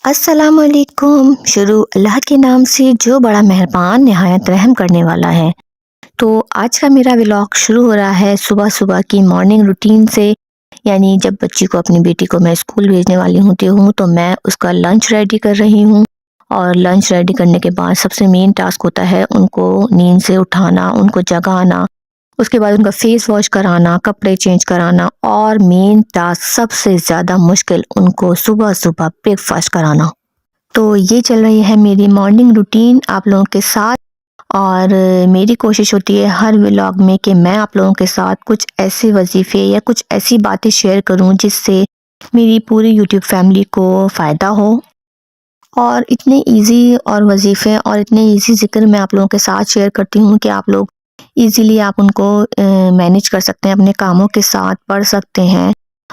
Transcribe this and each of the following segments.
السلام علیکم۔ شروع اللہ کے نام سے جو بڑا مہربان نہایت رحم کرنے والا ہے۔ تو آج کا میرا ولاگ شروع ہو رہا ہے صبح صبح کی مارننگ روٹین سے، یعنی جب بچی کو اپنی بیٹی کو میں اسکول بھیجنے والی ہوتی ہوں تو میں اس کا لنچ ریڈی کر رہی ہوں، اور لنچ ریڈی کرنے کے بعد سب سے مین ٹاسک ہوتا ہے ان کو نیند سے اٹھانا، ان کو جگانا، اس کے بعد ان کا فیس واش کرانا، کپڑے چینج کرانا، اور مین ٹاسک سب سے زیادہ مشکل ان کو صبح صبح بریک فاسٹ کرانا۔ تو یہ چل رہی ہے میری مارننگ روٹین آپ لوگوں کے ساتھ، اور میری کوشش ہوتی ہے ہر ولاگ میں کہ میں آپ لوگوں کے ساتھ کچھ ایسے وظیفے یا کچھ ایسی باتیں شیئر کروں جس سے میری پوری یوٹیوب فیملی کو فائدہ ہو، اور اتنے ایزی اور وظیفے اور اتنے ایزی ذکر میں آپ لوگوں کے ساتھ شیئر کرتی ہوں کہ آپ لوگ ایزیلی آپ ان کو مینیج کر سکتے ہیں، اپنے کاموں کے ساتھ پڑھ سکتے ہیں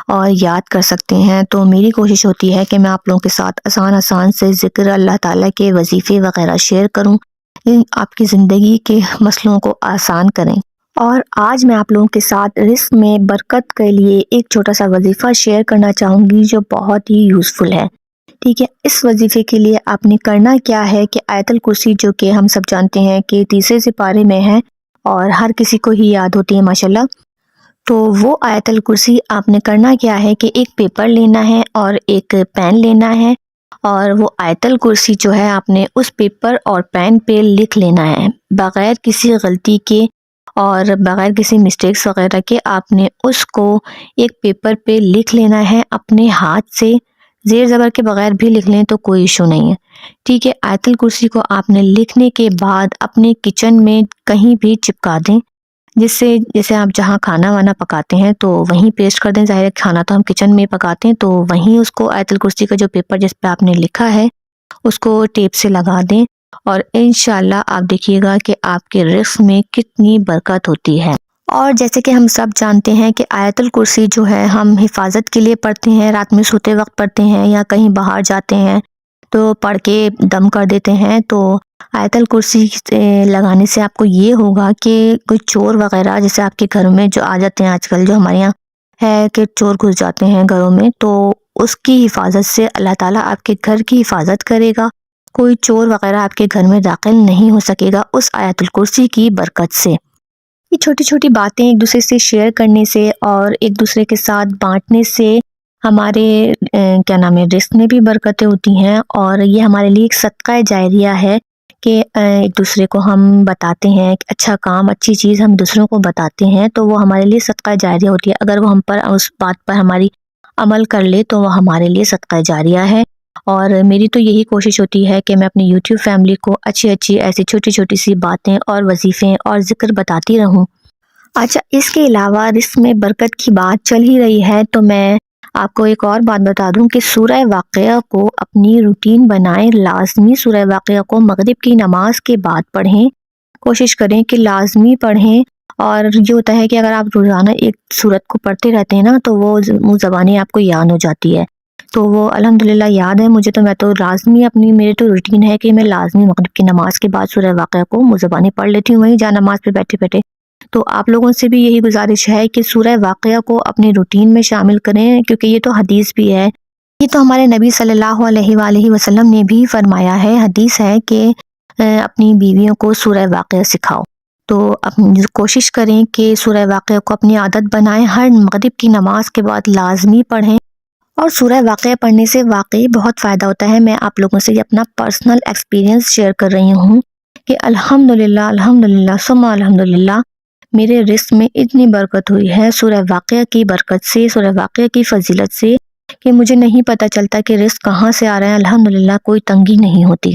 اور یاد کر سکتے ہیں۔ تو میری کوشش ہوتی ہے کہ میں آپ لوگوں کے ساتھ آسان سے ذکر اللہ تعالیٰ کے وظیفے وغیرہ شیئر کروں، آپ کی زندگی کے مسئلوں کو آسان کریں۔ اور آج میں آپ لوگوں کے ساتھ رزق میں برکت کے لیے ایک چھوٹا سا وظیفہ شیئر کرنا چاہوں گی جو بہت ہی یوزفل ہے، ٹھیک ہے۔ اس وظیفے کے لیے آپ نے کرنا کیا ہے کہ آیت الکرسی، جو کہ ہم سب جانتے ہیں کہ تیسرے سپارے میں ہے اور ہر کسی کو ہی یاد ہوتی ہے ماشاءاللہ، تو وہ آیت الکرسی آپ نے کرنا کیا ہے کہ ایک پیپر لینا ہے اور ایک پین لینا ہے، اور وہ آیت الکرسی جو ہے آپ نے اس پیپر اور پین پہ لکھ لینا ہے بغیر کسی غلطی کے اور بغیر کسی مسٹیکس وغیرہ کے۔ آپ نے اس کو ایک پیپر پہ لکھ لینا ہے اپنے ہاتھ سے، زیر زبر کے بغیر بھی لکھ لیں تو کوئی ایشو نہیں ہے، ٹھیک ہے۔ آیت الکرسی کو آپ نے لکھنے کے بعد اپنے کچن میں کہیں بھی چپکا دیں، جیسے آپ جہاں کھانا وانا پکاتے ہیں تو وہیں پیسٹ کر دیں، ظاہر ہے کھانا تو ہم کچن میں پکاتے ہیں، تو وہیں اس کو آیت الکرسی کا جو پیپر جس پہ آپ نے لکھا ہے اس کو ٹیپ سے لگا دیں، اور انشاءاللہ آپ دیکھیے گا کہ آپ کے رزق میں کتنی برکت ہوتی ہے۔ اور جیسے کہ ہم سب جانتے ہیں کہ آیت الکرسی جو ہے ہم حفاظت کے لیے پڑھتے ہیں، رات میں سوتے وقت پڑھتے ہیں یا کہیں باہر جاتے ہیں تو پڑھ کے دم کر دیتے ہیں۔ تو آیت الکرسی لگانے سے آپ کو یہ ہوگا کہ کوئی چور وغیرہ جیسے آپ کے گھروں میں جو آ جاتے ہیں آج کل، جو ہمارے یہاں ہے کہ چور گھس جاتے ہیں گھروں میں، تو اس کی حفاظت سے اللہ تعالیٰ آپ کے گھر کی حفاظت کرے گا، کوئی چور وغیرہ آپ کے گھر میں داخل نہیں ہو سکے گا اس آیت الکرسی کی برکت سے۔ یہ چھوٹی چھوٹی باتیں ایک دوسرے سے شیئر کرنے سے اور ایک دوسرے کے ساتھ بانٹنے سے ہمارے رزق میں بھی برکتیں ہوتی ہیں، اور یہ ہمارے لیے ایک صدقہ جاریہ ہے کہ ایک دوسرے کو ہم بتاتے ہیں کہ اچھا کام، اچھی چیز ہم دوسروں کو بتاتے ہیں تو وہ ہمارے لیے صدقہ جاریہ ہوتی ہے۔ اگر وہ ہم پر اس بات پر ہماری عمل کر لے تو وہ ہمارے لیے صدقہ جاریہ ہے۔ اور میری تو یہی کوشش ہوتی ہے کہ میں اپنی یوٹیوب فیملی کو اچھی ایسی چھوٹی چھوٹی سی باتیں اور وظیفے اور ذکر بتاتی رہوں۔ اچھا، اس کے علاوہ رزق میں برکت کی بات چل ہی رہی ہے تو میں آپ کو ایک اور بات بتا دوں کہ سورہ واقعہ کو اپنی روٹین بنائیں، لازمی سورہ واقعہ کو مغرب کی نماز کے بعد پڑھیں، کوشش کریں کہ لازمی پڑھیں۔ اور یہ ہوتا ہے کہ اگر آپ روزانہ ایک سورت کو پڑھتے رہتے ہیں نا تو وہ منہ زبانی آپ کو یاد ہو جاتی ہے، تو وہ الحمدللہ یاد ہے مجھے، تو میں تو لازمی میرے تو روٹین ہے کہ میں لازمی مغرب کی نماز کے بعد سورہ واقعہ کو منہ زبانی پڑھ لیتی ہوں وہیں جا نماز پہ بیٹھے بیٹھے۔ تو آپ لوگوں سے بھی یہی گزارش ہے کہ سورہ واقعہ کو اپنے روٹین میں شامل کریں، کیونکہ یہ تو حدیث بھی ہے، یہ تو ہمارے نبی صلی اللہ علیہ وآلہ وسلم نے بھی فرمایا ہے، حدیث ہے کہ اپنی بیویوں کو سورہ واقعہ سکھاؤ۔ تو کوشش کریں کہ سورہ واقعہ کو اپنی عادت بنائیں، ہر مغرب کی نماز کے بعد لازمی پڑھیں، اور سورہ واقعہ پڑھنے سے واقعی بہت فائدہ ہوتا ہے۔ میں آپ لوگوں سے اپنا پرسنل ایکسپیرینس شیئر کر رہی ہوں کہ الحمدللہ ثم الحمدللہ میرے رزق میں اتنی برکت ہوئی ہے سورہ واقعہ کی برکت سے، سورہ واقعہ کی فضیلت سے، کہ مجھے نہیں پتہ چلتا کہ رزق کہاں سے آ رہا ہے، الحمدللہ کوئی تنگی نہیں ہوتی۔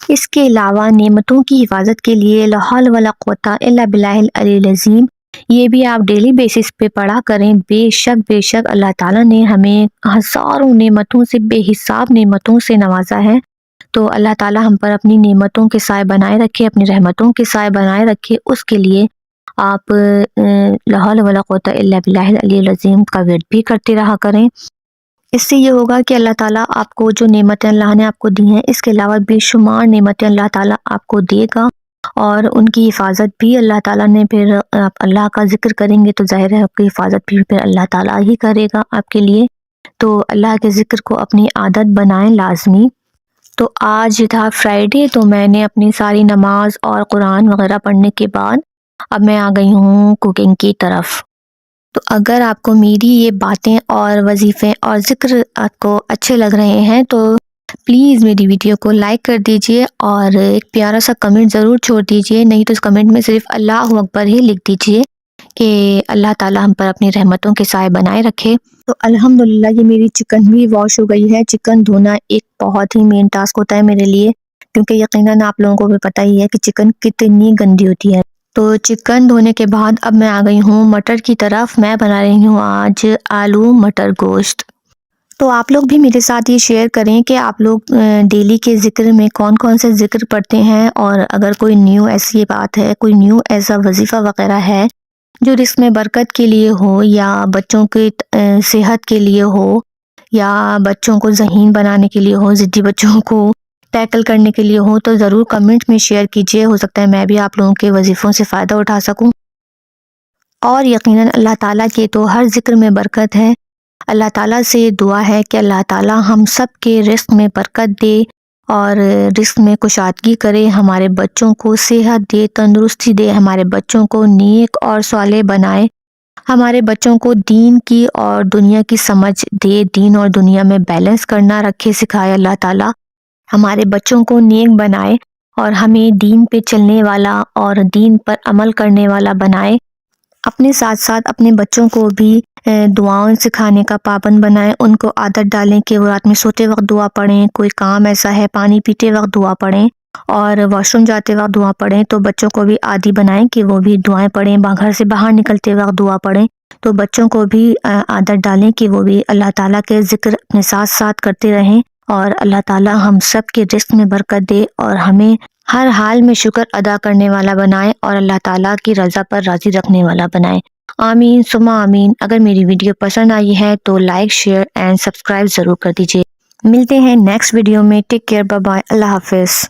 اس کے علاوہ نعمتوں کی حفاظت کے لیے لا حول ولا قوت الا باللہ العلی العظیم، یہ بھی آپ ڈیلی بیسس پہ پڑھا کریں۔ بے شک اللہ تعالیٰ نے ہمیں ہزاروں نعمتوں سے، بے حساب نعمتوں سے نوازا ہے، تو اللہ تعالیٰ ہم پر اپنی نعمتوں کے سائے بنائے رکھے، اپنی رحمتوں کے سائے بنائے رکھے، اس کے لیے آپ لا حول ولا قوت الا باللہ العلی العظیم کا ورد بھی کرتے رہا کریں۔ اس سے یہ ہوگا کہ اللہ تعالیٰ آپ کو جو نعمتیں اللہ نے آپ کو دی ہیں، اس کے علاوہ بے شمار نعمتیں اللہ تعالیٰ آپ کو دے گا، اور ان کی حفاظت بھی اللہ تعالیٰ نے، پھر آپ اللہ کا ذکر کریں گے تو ظاہر ہے آپ کی حفاظت بھی پھر اللہ تعالیٰ ہی کرے گا آپ کے لیے۔ تو اللہ کے ذکر کو اپنی عادت بنائیں لازمی۔ تو آج تھا فرائیڈے، تو میں نے اپنی ساری نماز اور قرآن وغیرہ پڑھنے کے بعد اب میں آ گئی ہوں کوکنگ کی طرف۔ تو اگر آپ کو میری یہ باتیں اور وظیفے اور ذکر آپ کو اچھے لگ رہے ہیں تو پلیز میری ویڈیو کو لائک کر دیجئے اور ایک پیارا سا کمنٹ ضرور چھوڑ دیجئے، نہیں تو اس کمنٹ میں صرف اللہ اکبر ہی لکھ دیجئے کہ اللہ تعالی ہم پر اپنی رحمتوں کے سائے بنائے رکھے۔ تو الحمدللہ یہ میری چکن بھی واش ہو گئی ہے۔ چکن دھونا ایک بہت ہی مین ٹاسک ہوتا ہے میرے لیے، کیونکہ یقیناً آپ لوگوں کو بھی پتہ ہی ہے کہ چکن کتنی گندی ہوتی ہے۔ تو چکن دھونے کے بعد اب میں آ گئی ہوں مٹر کی طرف۔ میں بنا رہی ہوں آج آلو مٹر گوشت۔ تو آپ لوگ بھی میرے ساتھ یہ شیئر کریں کہ آپ لوگ ڈیلی کے ذکر میں کون کون سے ذکر پڑھتے ہیں، اور اگر کوئی نیو ایسی بات ہے، کوئی نیو ایسا وظیفہ وغیرہ ہے جو رزق میں برکت کے لیے ہو، یا بچوں کی صحت کے لیے ہو، یا بچوں کو ذہین بنانے کے لیے ہو، ضدی بچوں کو ٹیکل کرنے کے لیے ہو، تو ضرور کمنٹ میں شیئر کیجئے، ہو سکتا ہے میں بھی آپ لوگوں کے وظیفوں سے فائدہ اٹھا سکوں۔ اور یقیناً اللہ تعالیٰ کے تو ہر ذکر میں برکت ہے۔ اللہ تعالیٰ سے دعا ہے کہ اللہ تعالیٰ ہم سب کے رزق میں برکت دے اور رزق میں کشادگی کرے، ہمارے بچوں کو صحت دے، تندرستی دے، ہمارے بچوں کو نیک اور صالح بنائے، ہمارے بچوں کو دین کی اور دنیا کی سمجھ دے، دین اور دنیا میں بیلنس کرنا رکھے سکھائے اللہ تعالیٰ، ہمارے بچوں کو نیک بنائے اور ہمیں دین پہ چلنے والا اور دین پر عمل کرنے والا بنائے۔ اپنے ساتھ ساتھ اپنے بچوں کو بھی دعاؤں سکھانے کا پابند بنائیں، ان کو عادت ڈالیں کہ وہ رات میں سوتے وقت دعا پڑھیں، کوئی کام ایسا ہے پانی پیتے وقت دعا پڑھیں، اور واش روم جاتے وقت دعا پڑھیں، تو بچوں کو بھی عادی بنائیں کہ وہ بھی دعائیں پڑھیں، گھر سے باہر نکلتے وقت دعا پڑھیں، تو بچوں کو بھی عادت ڈالیں کہ وہ بھی اللہ تعالیٰ کے ذکر اپنے ساتھ ساتھ کرتے رہیں، اور اللہ تعالیٰ ہم سب کے رزق میں برکت دے اور ہمیں ہر حال میں شکر ادا کرنے والا بنائے اور اللہ تعالیٰ کی رضا پر راضی رکھنے والا بنائے۔ آمین ثم آمین۔ اگر میری ویڈیو پسند آئی ہے تو لائک، شیئر اینڈ سبسکرائب ضرور کر دیجیے۔ ملتے ہیں نیکسٹ ویڈیو میں۔ ٹیک کیئر، بائے بائے، اللہ حافظ۔